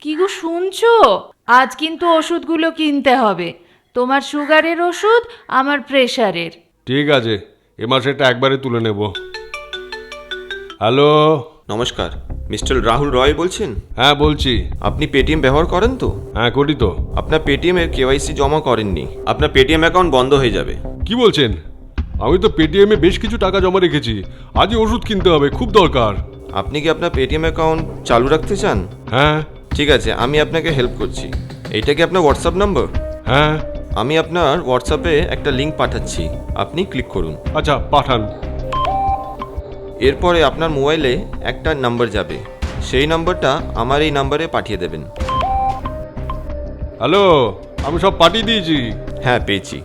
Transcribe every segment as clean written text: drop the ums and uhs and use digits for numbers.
কি গো শুনছো? আজ কিন্তু ওষুধগুলো কিনতে হবে। তোমার সুগারের ওষুধ, আমার প্রেশারের। ঠিক আছে, এ মাসেটা একবারে তুলে নেব। হ্যালো। নমস্কার, মিস্টার রাহুল রয় বলছেন? হ্যাঁ বলছি। আপনি পেটিএম ব্যবহার করেন তো? হ্যাঁ করি তো। আপনার পেটিএমের কেওয়াইসি জমা করেননি, আপনার পেটিএম অ্যাকাউন্ট বন্ধ হয়ে যাবে। কি বলছেন? আমি তো পেটিএমে বেশ কিছু টাকা জমা রেখেছি, আজই ওষুধ কিনতে হবে, খুব দরকার। আপনি কি আপনার পেটিএম অ্যাকাউন্ট চালু রাখতে চান? হ্যাঁ। ঠিক আছে, আমি আপনাকে হেল্প করছি। এইটা কি আপনার হোয়াটসঅ্যাপ নাম্বার? হ্যাঁ। আমি আপনার হোয়াটসঅ্যাপে একটা লিঙ্ক পাঠাচ্ছি, আপনি ক্লিক করুন। আচ্ছা পাঠান। এরপরে আপনার মোবাইলে একটা নাম্বার যাবে, সেই নাম্বারটা আমার এই নাম্বারে পাঠিয়ে দেবেন। হ্যালো, আমি সব পাঠিয়ে দিয়েছি। হ্যাঁ পেয়েছি।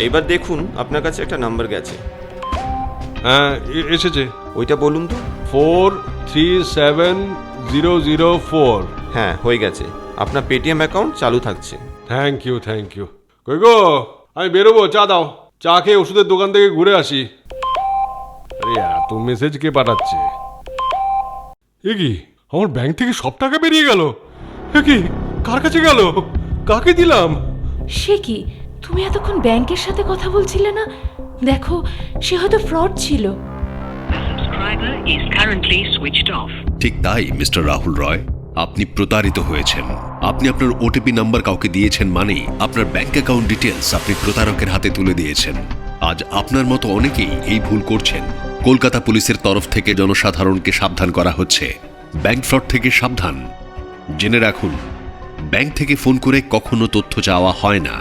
এইবার দেখুন আপনার কাছে একটা নাম্বার গেছে। হ্যাঁ এসেছে। ওইটা বলুন তো। 437004। হ্যাঁ হয়ে গেছে, আপনার পেটিএম অ্যাকাউন্ট চালু থাকছে। Thank you thank you. কই গো, আমি বেরোবো, চা দাও। চা খেয়ে ওষুধের দোকান থেকে ঘুরে আসি। আরে এত মেসেজ কে পাঠাচ্ছে? এ কি, আমার ব্যাংক থেকে সব টাকা বেরিয়ে গেল? এ কি, কার কাছে গেল? কাকে দিলাম? সে কি, তুমি এতক্ষণ ব্যাংকের সাথে কথা বলছিলে না? দেখো, সে হয়তো ফ্রড ছিল। Subscriber is currently switched off. ঠিক তাই মিস্টার রাহুল রয়, আপনি প্রতারিত হয়েছেন। আপনি আপনার ওটিপি নাম্বার কাউকে দিয়েছেন মানেই আপনার ব্যাংক অ্যাকাউন্ট ডিটেলস আপনি প্রতারকের হাতে তুলে দিয়েছেন। আজ আপনার মতো অনেকেই এই ভুল করছেন। কলকাতা পুলিশের তরফ থেকে জনসাধারণকে সাবধান করা হচ্ছে, ব্যাংক ফ্রড থেকে সাবধান। জেনে রাখুন, ব্যাংক থেকে ফোন করে কখনো তথ্য চাওয়া হয় না।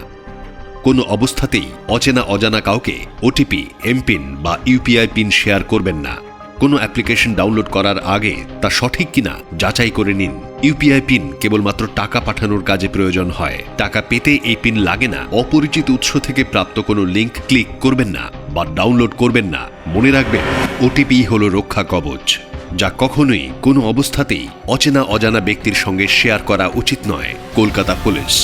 কোনো অবস্থাতেই অচেনা অজানা কাউকে ওটিপি, এমপিন বা ইউপিআই পিন শেয়ার করবেন না। কোনো অ্যাপ্লিকেশন ডাউনলোড করার আগে তা সঠিক কিনা যাচাই করে নিন। ইউপিআই পিন কেবলমাত্র টাকা পাঠানোর কাজে প্রয়োজন হয়, টাকা পেতে এই পিন লাগে না। অপরিচিত উৎস থেকে প্রাপ্ত কোনো লিংক ক্লিক করবেন না বা ডাউনলোড করবেন না। মনে রাখবেন, ওটিপি হলো রক্ষা কবচ, যা কখনোই কোনো অবস্থাতেই অচেনা অজানা ব্যক্তির সঙ্গে শেয়ার করা উচিত নয়। কলকাতা পুলিশ।